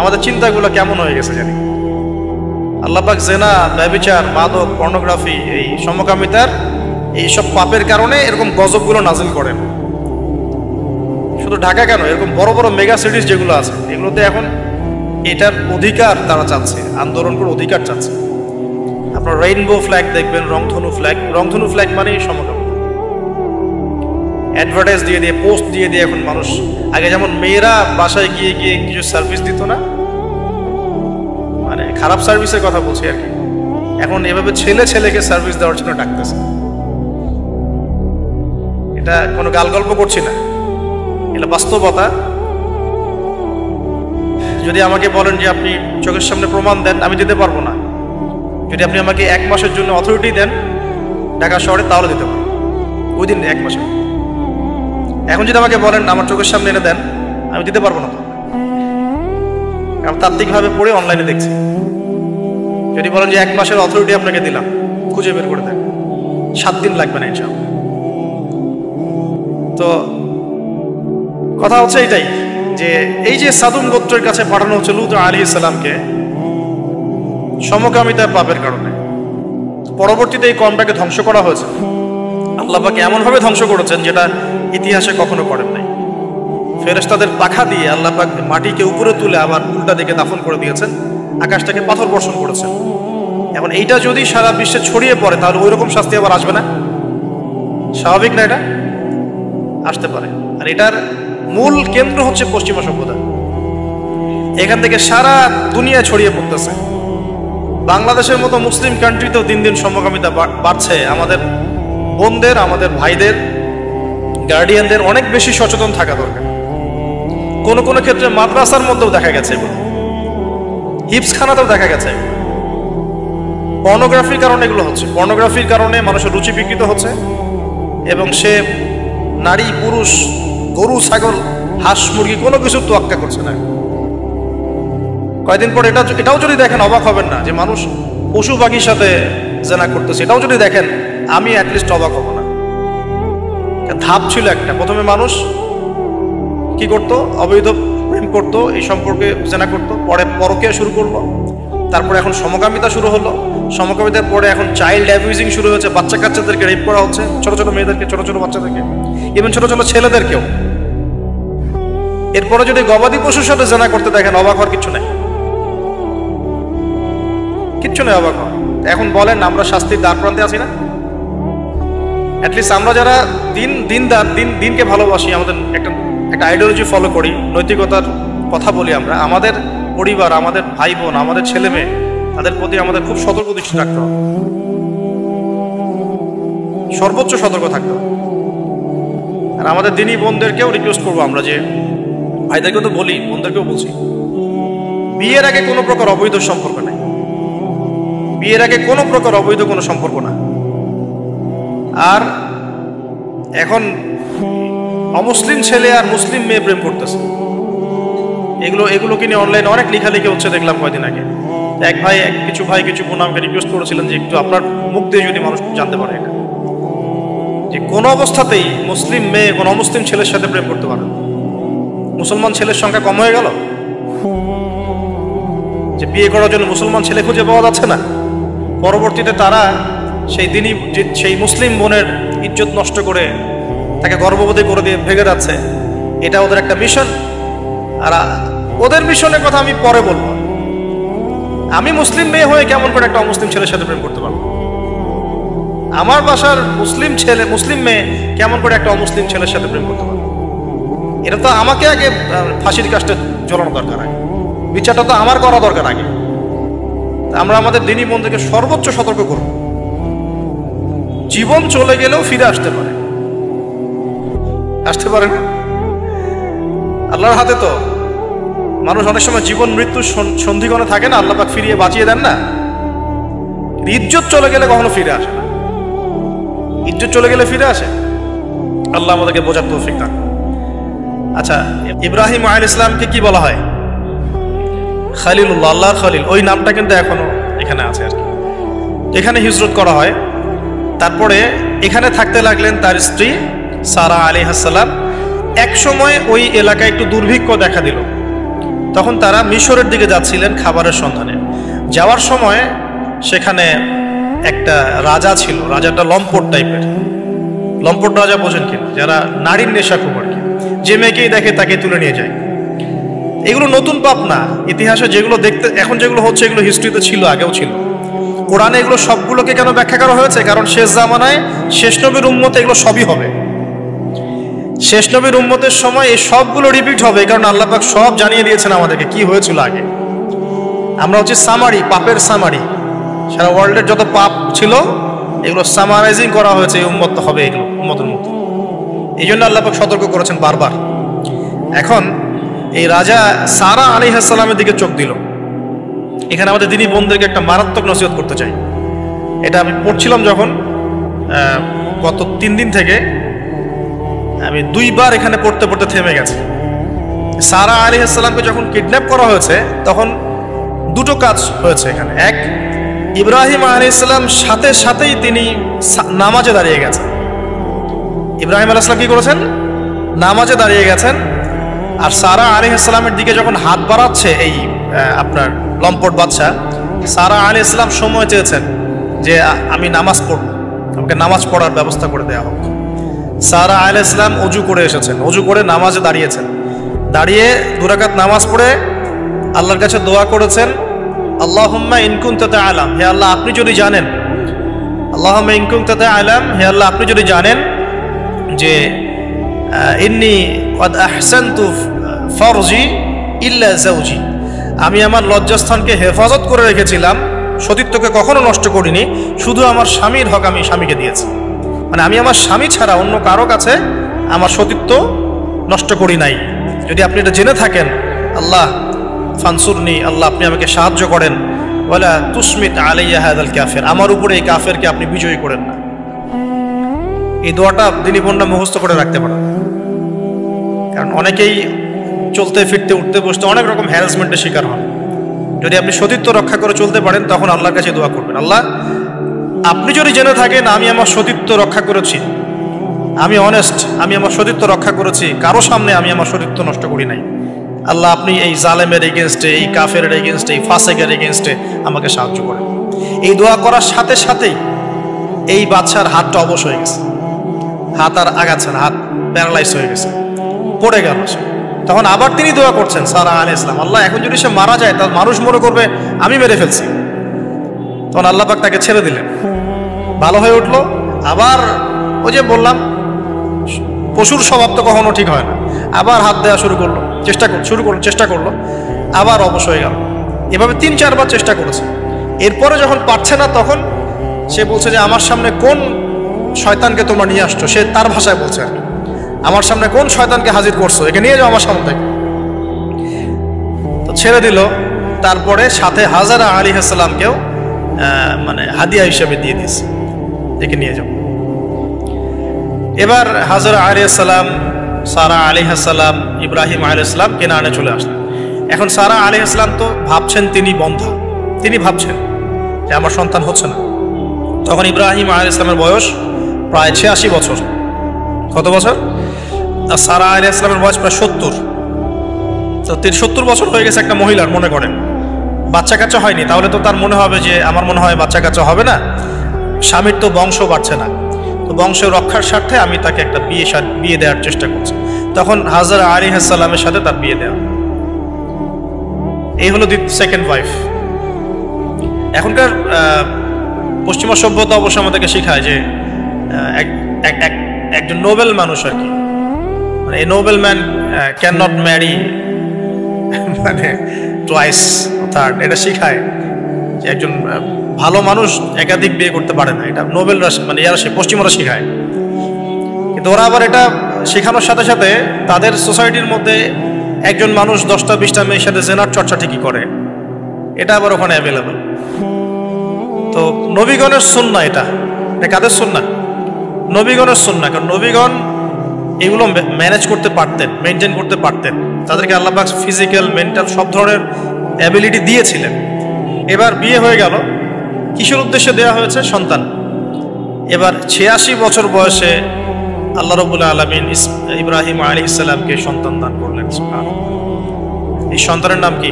আমাদের চিন্তাগুলো কেমন হয়ে গেছে জানি। আল্লাহ পাক জেনা, ব্যভিচার, মাদক, পর্নোগ্রাফি, এই সমকামিতার এইসব পাপের কারণে এরকম গজবগুলো নাজিল করেন। শুধু ঢাকা কেন, এরকম বড় বড় মেগা সিটিজ যেগুলো আছে, এগুলোতে এখন এটার অধিকার তারা চাচ্ছে, আন্দোলন করে অধিকার চাচ্ছে। আপনার রেইনবো ফ্ল্যাগ দেখবেন, রংধনু ফ্ল্যাগ। রংধনু ফ্ল্যাগ মানেই সমকামিতা। অ্যাডভার্টাইজ দিয়ে দিয়ে, পোস্ট দিয়ে দিয়ে এখন মানুষ, আগে যেমন মেয়েরা বাসায় গিয়ে গিয়ে কিছু সার্ভিস দিত না, খারাপ সার্ভিসের কথা বলছি আর কি। এখন এভাবে ছেলে ছেলেকে সার্ভিস দেওয়ার জন্য ডাকতেছে। এটা কোনো গাল গল্প করছি না, এটা বাস্তবতা। যদি আমাকে বলেন যে আপনি চোখের সামনে প্রমাণ দেন, আমি দিতে পারবো না। যদি আপনি আমাকে 1 মাসের জন্য অথরিটি দেন ঢাকা শহরে, তাহলে দিতে পারবো ওই দিন 1 মাসে। এখন যদি আমাকে বলেন আমার চোখের সামনে এনে দেন, আমি দিতে পারবো না। তো কারণ তাত্ত্বিকভাবে পড়ে অনলাইনে দেখছি। যদি বলেন যে 1 মাসের অথরিটি আপনাকে দিলাম, খুঁজে বের করে দেন, 7 দিন লাগবে না ইনশাআল্লাহ। তো কথা হচ্ছে এটাই যে এই যে সাদুম গোত্রের কাছে পাঠানো হচ্ছে লূত আলাইহিস সালামকে সমকামিতার পাপের কারণে, পরবর্তীতে এই কওমটাকে ধ্বংস করা হয়েছে। আল্লাহ পাক এমন ভাবে ধ্বংস করেছেন যেটা ইতিহাসে কখনো করেন নাই। ফেরেশতাদের পাখা দিয়ে আল্লাহ পাক মাটিকে উপরে তুলে আবার উল্টা দিকে দাফন করে দিয়েছেন, আকাশ থেকে পাথর বর্ষণ করেছেন। এখন এইটা যদি সারা বিশ্বে ছড়িয়ে পড়ে তাহলে ওই রকম শাস্তি আবার আসবে না? স্বাভাবিক না? এটা আসতে পারে। আর এটার মূল কেন্দ্র হচ্ছে পশ্চিমা সভ্যতা। এখান থেকে সারা দুনিয়া ছড়িয়ে পড়তেছে। বাংলাদেশের মতো মুসলিম কান্ট্রিতেও দিন দিন সমকামিতা বাড়ছে। আমাদের বোনদের, আমাদের ভাইদের, গার্ডিয়ানদের অনেক বেশি সচেতন থাকা দরকার। কোন কোন ক্ষেত্রে মাদ্রাসার মধ্যেও দেখা গেছে, হিপসখানাতেও দেখা গেছে। পর্নোগ্রাফির কারণে এগুলো হচ্ছে। পর্নোগ্রাফির কারণে মানুষের রুচি বিকৃত হচ্ছে এবং সে নারী, পুরুষ, গরু, ছাগল, হাঁস, মুরগি কোনো কিছুর তোয়াক্কা করছে না। কয়েকদিন পর এটাও যদি দেখেন অবাক হবেন না যে মানুষ পশু পাখির সাথে জেনা করতেছে। এটাও যদি দেখেন আমি অ্যাটলিস্ট অবাক হব না। ধাপ ছিল একটা, প্রথমে মানুষ কি করতো? অবৈধ প্রেম করতো, এই সম্পর্কে জেনা করতো, পরে পরকীয়া শুরু করলো, তারপরে এখন সমকামিতা শুরু হলো। সমকামিতার পরে এখন চাইল্ড অ্যাবিউজিং শুরু হয়েছে, বাচ্চা কাচ্চাদেরকে রেপ করা হচ্ছে, ছোট ছোট মেয়েদেরকে, ছোট ছোট বাচ্চাদেরকে, ইভেন ছোট ছোট ছেলেদেরকেও। এরপরে যদি গবাদি পশুর সাথে জেনা করতে দেখেন, অবাক হওয়ার কিছু নেই, কিচ্ছু নেই অবাক হওয়ার। এখন বলেন আমরা শাস্তির দ্বার প্রান্তে আছি না? অ্যাটলিস্ট আমরা যারা দিনকে ভালোবাসি, আমাদের একটা আইডিওলজি ফলো করি, নৈতিকতার কথা বলি, আমরা আমাদের পরিবার, আমাদের ভাই বোন, আমাদের ছেলে মেয়ে, তাদের প্রতি আমাদের খুব সতর্ক দৃষ্টি রাখতে হবে, সর্বোচ্চ সতর্ক থাকতে হবে। আর আমাদের দিনী বোনদেরকেও রিকোয়েস্ট করবো আমরা, যে ভাইদেরকেও তো বলি, বোনদেরকেও বলছি, বিয়ের আগে কোনো প্রকার অবৈধ সম্পর্ক নেই। বিয়ের আগে কোনো প্রকার অবৈধ কোনো সম্পর্ক না। আর এখন অমুসলিম ছেলে আর মুসলিম মেয়ে প্রেম করতেছে, এগুলোকে নিয়ে অনলাইনে অনেক লেখালেখি হচ্ছে, দেখলাম কয়েকদিন আগে। কিছু বোন আমাকে রিকোয়েস্ট করেছিলেন যে একটু আপনার মুখ দিয়ে যদি মানুষ জানতে পারে এটা, যে কোনো অবস্থাতেই মুসলিম মেয়ে কোনো অমুসলিম ছেলের সাথে প্রেম করতে পারে। মুসলমান ছেলের সংখ্যা কম হয়ে গেল, যে বিয়ে করার জন্য মুসলমান ছেলে খুঁজে পাওয়া যাচ্ছে না। পরবর্তীতে তারা সেই মুসলিম বোনের ইজ্জত নষ্ট করে তাকে গর্ভবতী করে দিয়ে ভেঙে যাচ্ছে। এটা ওদের একটা মিশন। আর ওদের মিশনের কথা আমি পরে বলবো। আমি মুসলিম মেয়ে হয়ে কেমন করে একটা অমুসলিম ছেলের সাথে প্রেম করতে পারবো? আমার বাসার মুসলিম মেয়ে কেমন করে একটা অমুসলিম ছেলের সাথে প্রেম করতে পারবো? এটা তো আমাকে আগে ফাঁসির কাজটা ঝোলানো দরকার, আগে বিচারটা তো আমার করা দরকার আগে। আমরা আমাদের দিনী বন্ধুকে সর্বোচ্চ সতর্ক করব। জীবন চলে গেলেও ফিরে আসতে পারে না? আল্লাহর হাতে তো। মানুষ অনেক সময় জীবন মৃত্যুর সন্ধিক্ষণে থাকে না, আল্লাহ পাক ফিরিয়ে বাঁচিয়ে দেন না। ইজ্জত চলে গেলে কখনো ফিরে আসে না। ইজ্জত চলে গেলে ফিরে আসে? আল্লাহ আমাদেরকে বোঝার তৌফিক দান। আচ্ছা, ইব্রাহিম আলাইহিস সালামকে কি বলা হয়? খালিলুল্লাহ, আল্লাহর খলিল। ওই নামটা কিন্তু এখনো এখানে আছে আর কি। এখানে হিজরত করা হয়। তারপরে এখানে থাকতে লাগলেন তার স্ত্রী সারা আলাইহিস সালাম। এক সময় ওই এলাকায় একটু দুর্ভিক্ষ দেখা দিল। তখন তারা মিশরের দিকে যাচ্ছিলেন খাবারের সন্ধানে। যাওয়ার সময় সেখানে একটা রাজা ছিল। রাজাটা লম্পট টাইপের। লম্পট রাজা বোঝেন কিনা? যারা নারীর নেশা খুব আর কি, যে মেয়েকেই দেখে তাকে তুলে নিয়ে যায়। এগুলো নতুন পাপ না। ইতিহাসে যেগুলো দেখতে এখন যেগুলো হচ্ছে, এগুলো হিস্ট্রিতে ছিল, আগেও ছিল। কোরআনে এগুলো সবগুলোকে কেন ব্যাখ্যা করা হয়েছে? কারণ শেষ জামানায় শেষ নবীর উম্মতে এগুলো সবই হবে। শেষ নবীর উম্মতের সময় এই সবগুলো রিপিট হবে, কারণ আল্লাহ পাক সব জানিয়ে দিয়েছেন আমাদেরকে কি হয়েছিল আগে। আমরা হচ্ছে সামারি, পাপের সামারি। সারা ওয়ার্ল্ডের যত পাপ ছিল এগুলো সামারাইজিং করা হয়েছে, এই উম্মত হবে এগুলো উম্মতের মধ্যে। এই জন্য আল্লাহ পাক সতর্ক করেছেন বারবার। এখন এই রাজা সারা আলাইহিস সালামের দিকে চোখ দিল। এখানে আমাদের দিনী বোনদেরকে একটা মারাত্মক নসিহত করতে চাই। এটা আমি পড়ছিলাম যখন গত 3 দিন থেকে, আমি 2 বার এখানে পড়তে পড়তে থেমে গেছে। সারা আলাইহিস সালামকে যখন কিডন্যাপ করা হয়েছে তখন দুটো কাজ হয়েছে এখানে। এক, ইব্রাহিম আলাইহিস সালাম সাথে সাথেই তিনি নামাজে দাঁড়িয়ে গেছেন। ইব্রাহিম আলাইহিস সালাম কি করেছেন? নামাজে দাঁড়িয়ে গেছেন। আর সারা আলাইহিস সালামের দিকে যখন হাত বাড়াচ্ছে এই আপনার লম্পট বাদশা, সারা আলাইহিস সালাম সময় চেয়েছেন যে আমি নামাজ পড়ব, আমাকে নামাজ পড়ার ব্যবস্থা করে দেওয়া হোক। সারা আলাইহিস সালাম অজু করে এসেছেন, অজু করে নামাজে দাঁড়িয়েছেন। দাঁড়িয়ে 2 রাকাত নামাজ পড়ে আল্লাহর কাছে দোয়া করেছেন, আল্লাহুম্মা ইন কুনতা তা'লাম, হে আল্লাহ আপনি যদি জানেন, আল্লাহুম্মা ইন কুনতা তা'লাম, হে আল্লাহ আপনি যদি জানেন যে ইন্নী ক্বাদ আহসানতু ফারজি ইল্লা যাওজি, আমি আমার লজ্জাস্থানকে হেফাজত করে রেখেছিলাম, সতীত্বকে কখনো নষ্ট করিনি, শুধু আমার স্বামীর হক আমি স্বামীকে দিয়েছি। মানে আমি আমার স্বামী ছাড়া অন্য কারো কাছে আমার সতীত্ব নষ্ট করি নাই। যদি আপনি এটা জেনে থাকেন, আল্লাহ ফানসুরনি, আল্লাহ আপনি আমাকে সাহায্য করেন, ওয়ালা তুসমিত আলাইয়া হাযাল কাফির, আমার উপরে এই কাফেরকে আপনি বিজয়ী করেন না। এই দোয়াটা দিনী বোনরা মুখস্থ করে রাখতে পারেন, কারণ অনেকেই চলতে ফিরতে উঠতে বসতে অনেক রকম হ্যারাসমেন্টের শিকার হন। যদি আপনি সতীত্ব রক্ষা করে চলতে পারেন তখন আল্লাহর কাছে দোয়া করবেন, আল্লাহ আপনি যদি জেনে থাকেন আমি আমার সতীত্ব রক্ষা করেছি, আমি অনেস্ট, আমি আমার সতীত্ব রক্ষা করেছি, কারো সামনে আমি আমার সতীত্ব নষ্ট করি নাই, আল্লাহ আপনি এই জালেমের এগেনস্টে, এই কাফের এগেনস্টে, এই ফাসেকের এগেনস্টে আমাকে সাহায্য করেন। এই দোয়া করার সাথে সাথেই এই বাদশার হাতটা অবশ হয়ে গেছে, হাত আর আগাচ্ছে না, হাত প্যারালাইজ হয়ে গেছে, পড়ে গেল সে। তখন আবার তিনি দোয়া করছেন সারা আলাইহিস সালাম, আল্লাহ এখন যদি সে মারা যায় তার মানুষ মনে করবে আমি মেরে ফেলছি। তখন আল্লাহ পাক তাকে ছেড়ে দিলেন, ভালো হয়ে উঠলো। আবার ওই যে বললাম পশুর স্বভাব তো কখনো ঠিক হয় না, আবার হাত দেওয়া শুরু করলো, চেষ্টা করলো, আবার অবশ হয়ে গেল। এভাবে 3-4 বার চেষ্টা করেছে। এরপরে যখন পারছে না তখন সে বলছে যে আমার সামনে কোন শয়তানকে তোমরা নিয়ে আসছো, সে তার ভাষায় বলছে আর কি, আমার সামনে কোন শয়তানকে হাজির করছো, একে নিয়ে যাও আমার সামনে থেকে। তো ছেড়ে দিল। তারপরে সাথে হাজারা আলাইহিস সালামকেও মানে হাদিয়া হিসেবে দিয়ে দিয়েছে, একে নিয়ে যাও। এবার হাজারা আলাইহিস সালাম, সারা আলাইহিস সালাম, ইব্রাহিম আলাইহিস সালাম কেনানে চলে আসলেন। এখন সারা আলাইহিস সালাম তো ভাবছেন তিনি বন্ধা, তিনি ভাবছেন যে আমার সন্তান হচ্ছে না। তখন ইব্রাহিম আলাইহিস সালামের বয়স প্রায় 86 বছর। কত বছর? আর সারা আলাইহিস সালামের বয়স প্রায় 70। তো 70 বছর হয়ে গেছে একটা মহিলার, মনে করেন বাচ্চা কাচ্চা হয়নি, তাহলে তো তার মনে হবে যে আমার মনে হয় বাচ্চা কাচ্চা হবে না, স্বামীর তো বংশ বাড়ছে না, তো বংশ রক্ষার স্বার্থে আমি তাকে একটা বিয়ে দেওয়ার চেষ্টা করছি। তখন হাজারা আলাইহিস সালামের সাথে তার বিয়ে দেওয়া। এই হলো সেকেন্ড ওয়াইফ। এখনকার পশ্চিমা সভ্যতা অবশ্য আমাদেরকে শেখায় যে একজন নোবেল মানুষ আর কি, মানে a noble man can not marry মানে টুয়াইস থার্ড, এটা শেখায় যে একজন ভালো মানুষ একাধিক বিয়ে করতে পারে না। এটা নোবেলরা মানে পশ্চিমরা শেখায়। কিন্তু ওরা আবার এটা শেখানোর সাথে সাথে তাদের সোসাইটির মধ্যে একজন মানুষ 10টা-20টা মেয়ের সাথে জেনার চর্চা ঠিকই করে, এটা আবার ওখানে অ্যাভেলেবল। তো নবীগণের সুন্নাহ, এটা কাদের সুন্নাহ? নবীগণের সুন্নাহ। কারণ নবীগণ এগুলো ম্যানেজ করতে পারতেন, মেনটেন করতে পারতেন, তাদেরকে আল্লাহ পাক ফিজিক্যাল, মেন্টাল সব ধরনের অ্যাবিলিটি দিয়েছিলেন। এবার বিয়ে হয়ে গেল, কিসের উদ্দেশ্যে দেওয়া হয়েছে? সন্তান। এবার 86 বছর বয়সে আল্লাহ রাব্বুল আলামিন ইব্রাহিম আলাইহিস সালামকে সন্তান দান করলেন। এই সন্তানের নাম কি?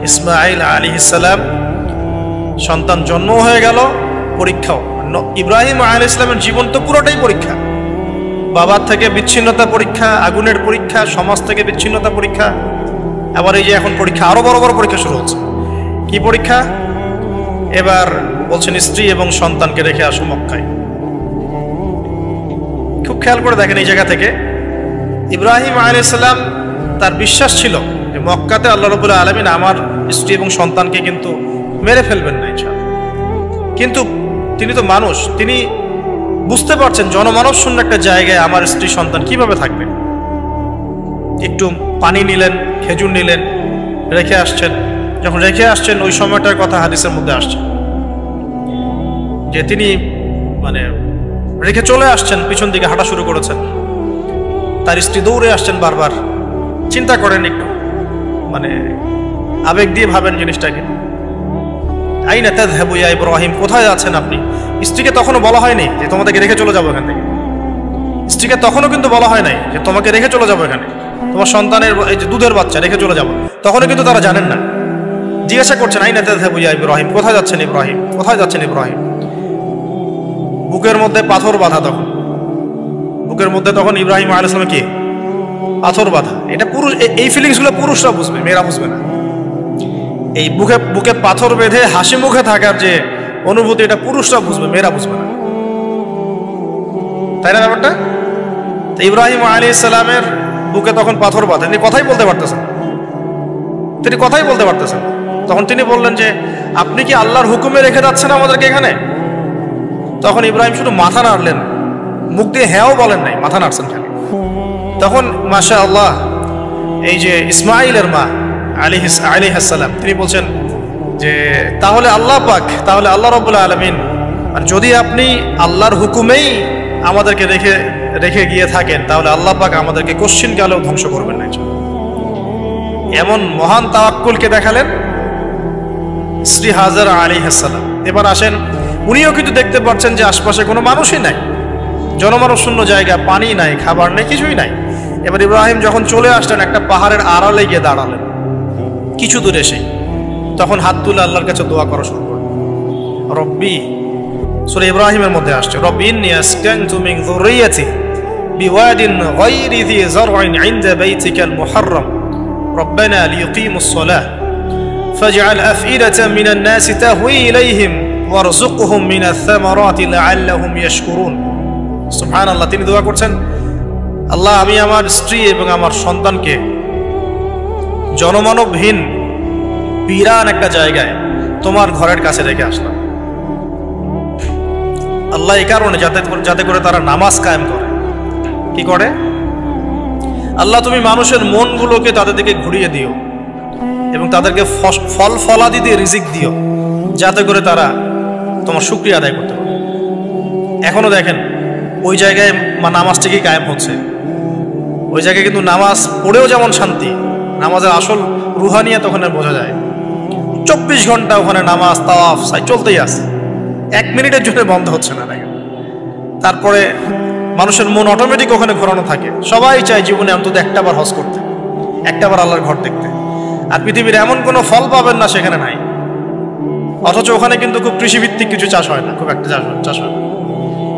ইসমাঈল আলাইহিস সালাম। সন্তান জন্ম হয়ে গেল, পরীক্ষাও। ইব্রাহিম আলাইহিস সালামের জীবন তো পুরোটাই পরীক্ষা। বাবার থেকে বিচ্ছিন্নতা পরীক্ষা, আগুনের পরীক্ষা, সমাজ থেকে বিচ্ছিন্নতা পরীক্ষা, আবার এই যে এখন পরীক্ষা, আরো বড় বড় পরীক্ষা শুরু হচ্ছে। কি পরীক্ষা? এবার বলছেন স্ত্রী এবং সন্তানকে রেখে আসো মক্কায়। খুব খেয়াল করে দেখেন এই জায়গা থেকে ইব্রাহিম আলাইহিস সালাম, তার বিশ্বাস ছিল যে মক্কাতে আল্লাহ রাব্বুল আলামিন আমার স্ত্রী এবং সন্তানকে কিন্তু মেরে ফেলবেন না ইনশাআল্লাহ। কিন্তু তিনি তো মানুষ, তিনি বুঝতে পারছেন জনমানব শূন্য একটা জায়গায় আমার স্ত্রী সন্তান কিভাবে থাকবে। একটু পানি নিলেন, খেজুর নিলেন, রেখে আসছেন। যখন রেখে আসছেন ওই সময়টার কথা হাদিসের মধ্যে আসছে যে তিনি মানে রেখে চলে আসছেন, পিছন দিকে হাঁটা শুরু করেছেন, তার স্ত্রী দৌড়ে আসছেন বারবার। চিন্তা করেন একটু, মানে আবেগ দিয়ে ভাবেন জিনিসটাকে। আইনা তাযহাবু ইয়া ইব্রাহিম, কোথায় আছেন আপনি? স্ত্রীকে তখনও বলা হয়নি যে তোমাদেরকে রেখে চলে যাবো এখান থেকে। স্ত্রীকে তখনও কিন্তু বলা হয় নাই যে তোমাকে রেখে চলে যাবো এখানে, তোমার সন্তানের এই যে দুধের বাচ্চা রেখে চলে যাবো, তখনও কিন্তু তারা জানেন না। জিজ্ঞাসা করছেন আইনা তাযহাবু ইয়া ইব্রাহিম, কোথায় যাচ্ছেন ইব্রাহিম, কোথায় যাচ্ছেন ইব্রাহিম? বুকের মধ্যে পাথর বাঁধা, তখন বুকের মধ্যে তখন ইব্রাহিম আলাইহিস সালাম কি পাথর বাঁধা। এটা পুরুষ, এই ফিলিংসগুলো পুরুষরা বুঝবে, মেয়েরা বুঝবে না। এই বুকে বুকে পাথর বেঁধে হাসি মুখে থাকার যে অনুভূতি, এটা পুরুষরা বুঝবে, মেয়েরা বুঝবে না, তাই না ব্যাপারটা? ইব্রাহিম আলাইহিস সালামের বুকে তখন পাথর বাঁধা, তিনি কথাই বলতে পারতেছেন, তিনি কথাই বলতে পারতেছেন। তখন তিনি বললেন যে আপনি কি আল্লাহর হুকুমে রেখে যাচ্ছেন আমাদেরকে এখানে? তখন ইব্রাহিম শুধু মাথা নাড়লেন, মুখ দিয়ে হ্যাঁও বলেন নাই, মাথা নাড়ছেন খালি। তখন মাশাআল্লাহ এই যে ইসমাইলের মা আলাইহিস সালাম, তিনি বলছেন যে তাহলে আল্লাহ পাক, তাহলে আল্লাহ রাব্বুল আলামিন, যদি আপনি আল্লাহর হুকুমেই আমাদেরকে রেখে রেখে গিয়ে থাকেন, তাহলে আল্লাহ পাক আমাদেরকে কোশ্চিন কালেও ধ্বংস করবেন না। এমন মহান তাওয়াক্কুলকে দেখালেন শ্রী হাজেরা আলাইহিস সালাম। এবার আসেন, উনিও কিন্তু দেখতে পাচ্ছেন যে আশপাশে কোনো মানুষই নাই, জনমানব শূন্য জায়গা, পানি নাই, খাবার নেই, কিছুই নাই। এবার ইব্রাহিম যখন চলে আসলেন একটা পাহাড়ের আড়ালে গিয়ে দাঁড়ালেন কিছু দূরে এসে, তখন হাত তুলে আল্লাহর কাছে দোয়া করা শুরু করলেন। রব্বি, সূরা ইব্রাহিমের মধ্যে আসছে, রব্বি ইন্নী আসকানতু মিন যুররিয়াতি বিওয়াদিন গায়রি যি যার'ইন ইনদা বাইতিকাল মুহাররাম রব্বানা লিয়ুকিমুস সালাহ ফাজআল আফইদাতাম মিনান নাসি তাহওয়ি ইলাইহিম ওয়ারযুকহুম মিনাথ থামারাতি লাআল্লাহুম ইয়াশকুরুন। সুবহানাল্লাহ, তিনি দোয়া করছেন, আল্লাহ আমি আমার স্ত্রী এবং আমার সন্তানকে জনমানবহীন বিরান একটা জায়গায় তোমার ঘরের কাছে রেখে আসলাম। আল্লাহ এই কারণে যাতে করে তারা নামাজ কায়েম করে। কি করে? আল্লাহ তুমি মানুষের মনগুলোকে তাদের দিকে ঘুরিয়ে দিও এবং তাদেরকে ফল ফলাদি দিয়ে রিজিক দিও, যাতে করে তারা তোমার শুকরিয়া আদায় করতে পারে। এখনো দেখেন ওই জায়গায় নামাজ ঠিকই কায়েম হচ্ছে, ওই জায়গায় কিন্তু নামাজ পড়েও যেমন শান্তি, নামাজের আসল রুহানিয়াত ওখানে বোঝা যায়। 24 ঘন্টা ওখানে নামাজ তাওয়াফ সাই চলতেই আছে, 1 মিনিটের জন্য বন্ধ হচ্ছে না। তারপরে মানুষের মন অটোমেটিক ওখানে ঘোরানো থাকে। সবাই চায় জীবনে অন্তত একটাবার হজ করতে, একটাবার আল্লাহর ঘর দেখতে। আর পৃথিবীর এমন কোনো ফল পাবেন না সেখানে নাই। অথচ ওখানে কিন্তু খুব কৃষিভিত্তিক কিছু চাষ হয় না, খুব একটা চাষ হয় না।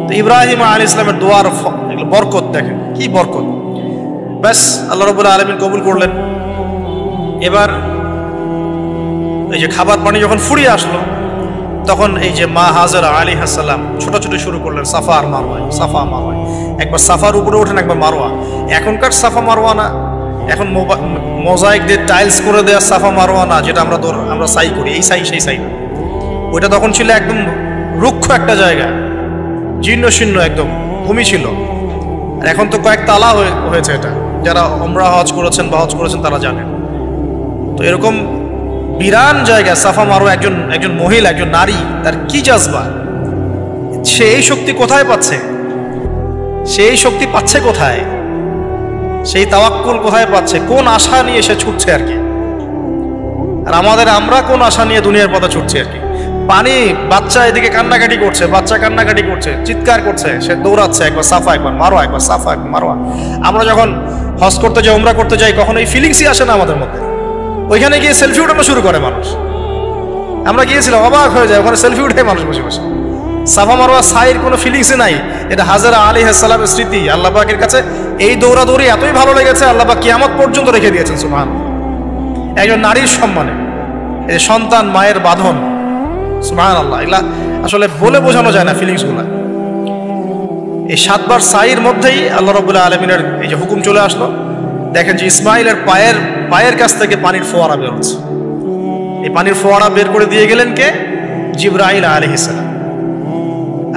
তো ইব্রাহিম আলাইহিস সালামের দোয়ার বরকত দেখেন, কি বরকত! ব্যাস আল্লাহ রাব্বুল আলামিন কবুল করলেন। এবার এই যে খাবার পানি যখন ফুরিয়ে আসলো, তখন এই যে মা হাজেরা আলাইহিস সালাম ছোটাছুটি শুরু করলেন সাফা আর মারওয়ায়, সাফা মারওয়ায়। একবার সাফার উপরে ওঠেন, একবার মারওয়া। এখনকার সাফা মারওয়া না, এখন মোজাইক দিয়ে টাইলস করে দেওয়া সাফা মারওয়া না, যেটা আমরা সাই করি, এই সাই সেই সাই না। ওইটা তখন ছিল একদম রুক্ষ একটা জায়গা, জীর্ণ শীর্ণ একদম ভূমি ছিল। আর এখন তো কয়েক তালা হয়েছে। এটা যারা উমরা হজ করেছেন বা হজ করেছেন তারা জানেন। তো এরকম বিরান জায়গা সাফা মারওয়া, একজন মহিলা, একজন নারী, তার কি জাজবা! সে এই শক্তি কোথায় পাচ্ছে? সেই শক্তি পাচ্ছে কোথায়? সেই তাওয়াক্কুল কোথায় পাচ্ছে? কোন আশা নিয়ে সে ছুটছে আর কি? আর আমরা কোন আশা নিয়ে দুনিয়ার পথে ছুটছি আর কি? পানি, বাচ্চা এদিকে কান্নাকাটি করছে, বাচ্চা কান্নাকাটি করছে, চিৎকার করছে, সে দৌড়াচ্ছে, একবার সাফা একবার মারওয়া, একবার সাফা একবার মারওয়া। আমরা যখন হজ করতে যাই, উমরা করতে যাই, কখনো এই ফিলিংসই আসে না আমাদের মধ্যে। ওইখানে গিয়ে সেলফি উঠানো শুরু করে মানুষ। আমরা গিয়েছিলাম, অবাক হয়ে যায়, ওখানে সেলফি উঠে মানুষ বসে বসে। সাফা মারওয়া সাইর কোনো ফিলিংসই নাই। এটা হাজেরা আলাইহিস সালামের স্মৃতি। আল্লাহ পাকের কাছে এই দৌড়াদৌড়ি এতই ভালো লেগেছে, আল্লাহ পাক কিয়ামত পর্যন্ত রেখে দিয়েছেন। সুবহানাল্লাহ, একজন নারীর সম্মানে, এই সন্তান, মায়ের বাঁধন, সুবহানাল্লাহ, এগুলা আসলে বলে বোঝানো যায় না ফিলিংসগুলা। এই 7 বার সাইর মধ্যেই আল্লাহ রাব্বুল আলামিনের এই যে হুকুম চলে আসলো। দেখেন যে ইসমাইলের পায়ের কাছ থেকে পানির ফোয়ারা বের হচ্ছে। এই পানির ফোয়ারা বের করে দিয়ে গেলেন কে? জিবরাইল আলাইহিস সালাম।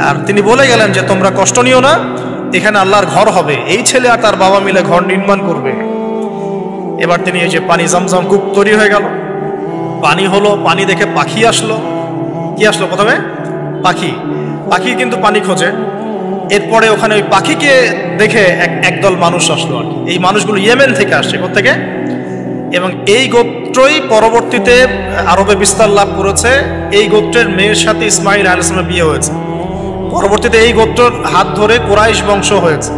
আর তিনি বলে গেলেন যে তোমরা কষ্ট নিও না, এখানে আল্লাহর ঘর হবে, এই ছেলে আর তার বাবা মিলে ঘর নির্মাণ করবে। এবার তিনি এই যে পানি জমজম কূপ তৈরি হয়ে গেল, পানি হলো, পানি দেখে পাখি আসলো। কি আসলো প্রথমে? পাখি। পাখি কিন্তু পানি খোঁজে। এরপরে ওখানে ওই পাখিকে দেখে একদল মানুষ আসলো আর কি। এই মানুষগুলো ইয়েমেন থেকে আসছে, কোত্থেকে? এবং এই গোত্রই পরবর্তীতে আরবে বিস্তার লাভ করেছে। এই গোত্রের মেয়ের সাথে ইসমাইল আলাইহিস সালামের বিয়ে হয়েছে। পরবর্তীতে এই গোত্রের হাত ধরে কুরাইশ বংশ হয়েছে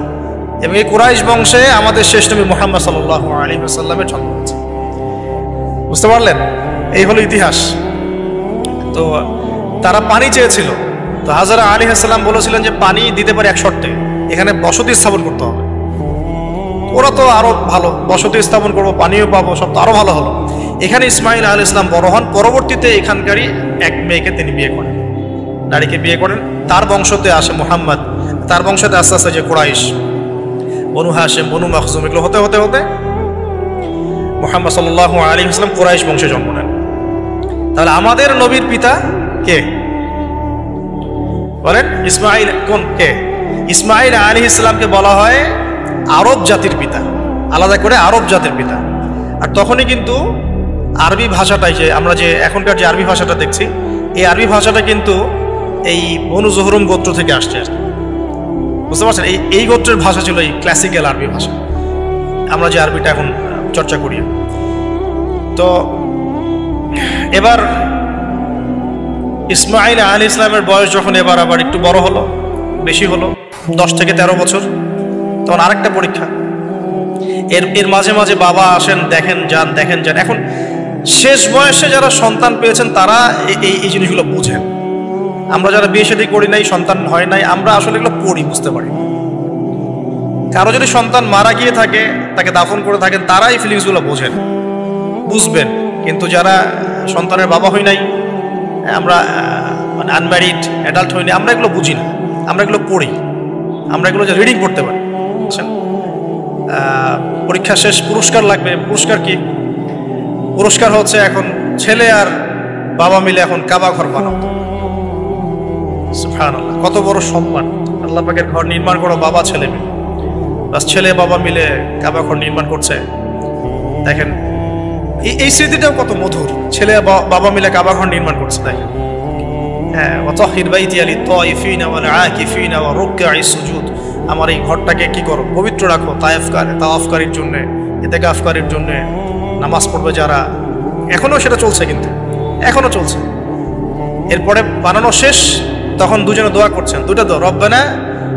এবং এই কুরাইশ বংশে আমাদের শেষ নবী মুহাম্মদ সাল্লাল্লাহু আলাইহি ওয়াসাল্লামের জন্ম হয়েছে। বুঝতে পারলেন? এই হলো ইতিহাস। তো তারা পানি চেয়েছিল, তো হাজরা আলাইহিস সালাম বলেছিলেন যে পানি দিতে পারে এক শর্তে, এখানে বসতি স্থাপন করতে হবে। ওরা তো আরো ভালো, বসতি স্থাপন করবো, পানিও পাবো, সব তো আরো ভালো হলো। এখানে ইসমাইল আলাইহিস সালাম বড় হন, পরবর্তীতে এখানকারই এক মেয়েকে তিনি বিয়ে করেন, নারীকে বিয়ে করেন। তার বংশতে আসে মুহাম্মদ, তার বংশতে আস্তে আস্তে যে কুরাইশ, বনু হাশিম, বনু মাখজুম, এগুলো হতে হতে হতে মুহাম্মদ সাল্লাল্লাহু আলাইহি ওয়াসাল্লাম কুরাইশ বংশে জন্ম নেন। তাহলে আমাদের নবীর পিতা কে বলেন? ইসমাইল। কোন কে? ইসমাইল আলাইহিস সালামকে বলা হয় আরব জাতির পিতা, আলাদা করে আরব জাতির পিতা। আর তখনই কিন্তু আরবি ভাষাটাই, যে আমরা যে এখনকার যে আরবি ভাষাটা দেখছি, এই আরবি ভাষাটা কিন্তু এই বনু জোহরুম গোত্র থেকে আসছে। বুঝতে পারছেন? এই গোত্রের ভাষা ছিল এই ক্লাসিক্যাল আরবি ভাষা, আমরা যে আরবিটা এখন চর্চা করি। তো এবার ইসমাইল আলাইহিস সালামের বয়স যখন এবার আবার একটু বড় হলো, বেশি হলো, 10 থেকে 13 বছর, তখন আরেকটা পরীক্ষা। এর মাঝে মাঝে বাবা আসেন, দেখেন যান, দেখেন যান। এখন শেষ বয়সে যারা সন্তান পেয়েছেন তারা এই জিনিসগুলো বুঝেন। আমরা যারা বিয়ে শাদী করি নাই, সন্তান হয় নাই, আমরা আসলে এগুলো পড়ি, বুঝতে পারি। কারো যদি সন্তান মারা গিয়ে থাকে, তাকে দাফন করে থাকেন, তারা এই ফিলিংসগুলো বোঝেন, বুঝবেন। কিন্তু যারা সন্তানের বাবা হই নাই, আমরা মানে আনম্যারিড অ্যাডাল্ট হইনি, আমরা এগুলো বুঝি না, আমরা এগুলো পড়ি, আমরা এগুলো যে রিডিং করতে পারি। পরীক্ষা শেষ, পুরস্কার লাগবে। পুরস্কার কি? পুরস্কার হচ্ছে এখন ছেলে আর বাবা মিলে এখন কাবা ঘর বানাবো। সুবহানাল্লাহ, কত বড় সম্মান! আল্লাহ পাকের ঘর নির্মাণ করো বাবা ছেলে মিলে, বাস ছেলে বাবা মিলে কাবা ঘর নির্মাণ করছে। দেখেন এই স্মৃতিটাও কত মধুর, ছেলে বাবা মিলে কাবা ঘর নির্মাণ করছে। দেখেন, হ্যাঁ, ওয়াতাহির বাইতি লিত-তাইফিনা ওয়াল আকিফিনা ওয়া রুকআইস সুজুদ, আমার এই ঘরটাকে কি করো? পবিত্র রাখো, তাওয়াফকারীর জন্য, ইতিকাফকারীর জন্য, নামাজ পড়বে যারা। এখনো সেটা চলছে, কিন্তু এখনো চলছে। এরপরে বানানো শেষ, তখন দুজনে দোয়া করছেন, দুটো দোয়া, রব্বানা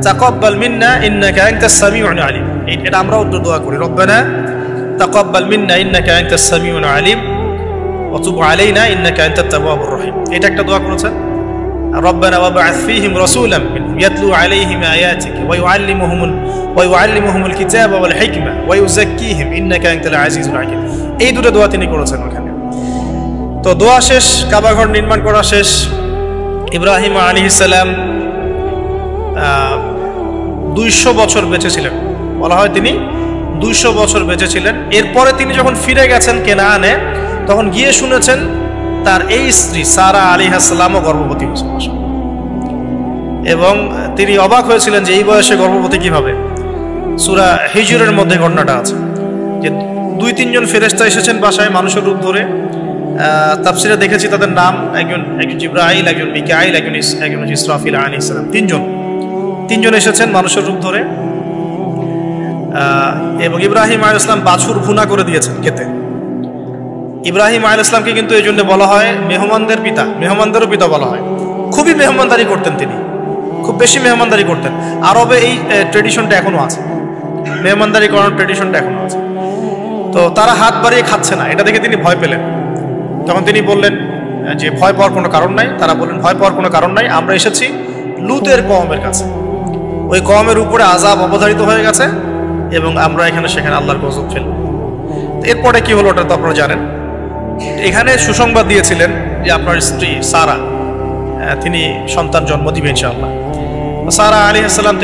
তাকাব্বাল মিন্না ইন্নাকা আনতাস সামিউল আলিম। এটা আমরাও দোয়া করি, রব্বানা তাকাব্বাল মিন্না ইন্নাকা আনতাস সামিউল আলিম ওয়া তুব আলাইনা ইন্নাকা আনতাত তাওয়াবুর রহিম। এটা একটা দোয়া করেছেন। রব্বানা ওয়াবআথ ফীহিম রাসূলাম মিনহুম ইয়াতলু আলাইহিম আয়াতিকা ওয়া ইউআল্লিমুহুমুল কিতাবা ওয়াল হিকমা ওয়া ইউযাক্কিহিম ইন্নাকা আনতাল আজিজুল হাকীম। এই দুটো দোয়া তিনি করেছেন ওখানে। তো দোয়া শেষ, কাবা ঘর নির্মাণ করা শেষ। ইব্রাহিম আলাইহিস সালাম 200 বছর বেঁচে ছিলেন, বলা হয় তিনি 200 বছর বেঁচে ছিলেন। এরপরে তিনি যখন ফিরে গেছেন কেনানে, তখন গিয়ে শুনেছেন তার এই স্ত্রী সারা আলাইহিস সালামও গর্ভবতী হয়েছেন। এবং তিনি অবাক হয়েছিলেন যে এই বয়সে গর্ভবতী কিভাবে। সূরা হিজরের মধ্যে ঘটনাটা আছে যে 2-3 জন ফেরেশতা এসেছেন বাসায় মানুষের রূপ ধরে। তাফসিরে দেখেছি তাদের নাম, একজন জিবরাইল, একজন মিকাইল, একজন ইসরাফিল আলাইহিস সালাম। তিনজন এসেছেন মানুষের রূপ ধরে। এবং ইব্রাহিম আলাইহিস সালাম বাছুর ভুনা করে দিয়েছেন খেতে। ইব্রাহিম আলাইহিস সালামকে কিন্তু এই জন্য বলা হয় মেহমানদের পিতা, মেহমানদেরও পিতা বলা হয়। খুবই মেহমানদারি করতেন তিনি, খুব বেশি মেহমানদারি করতেন। আরবে এই ট্রেডিশনটা এখনো আছে, মেহমানদারি করার ট্রেডিশনটা এখনো আছে। তো তারা হাত বাড়িয়ে খাচ্ছে না, এটা দেখে তিনি ভয় পেলেন। তখন তিনি বললেন যে ভয় পাওয়ার কোনো কারণ নাই। তারা বললেন ভয় পাওয়ার কোনো কারণ নাই, আমরা এসেছি লুতের কওমের কাছে, ওই কওমের উপরে আযাব অবধারিত হয়ে গেছে এবং আমরা এখানে সেখানে আল্লাহর গজব ফেলব। এরপরে কি হলো ওটা তো আপনারা জানেন। এখানে সুসংবাদ দিয়েছিলেন যে আপনার স্ত্রী সারা, তিনি সন্তান জন্ম দিবেন ইনশাআল্লাহ। সারা আলাইহিস সালাম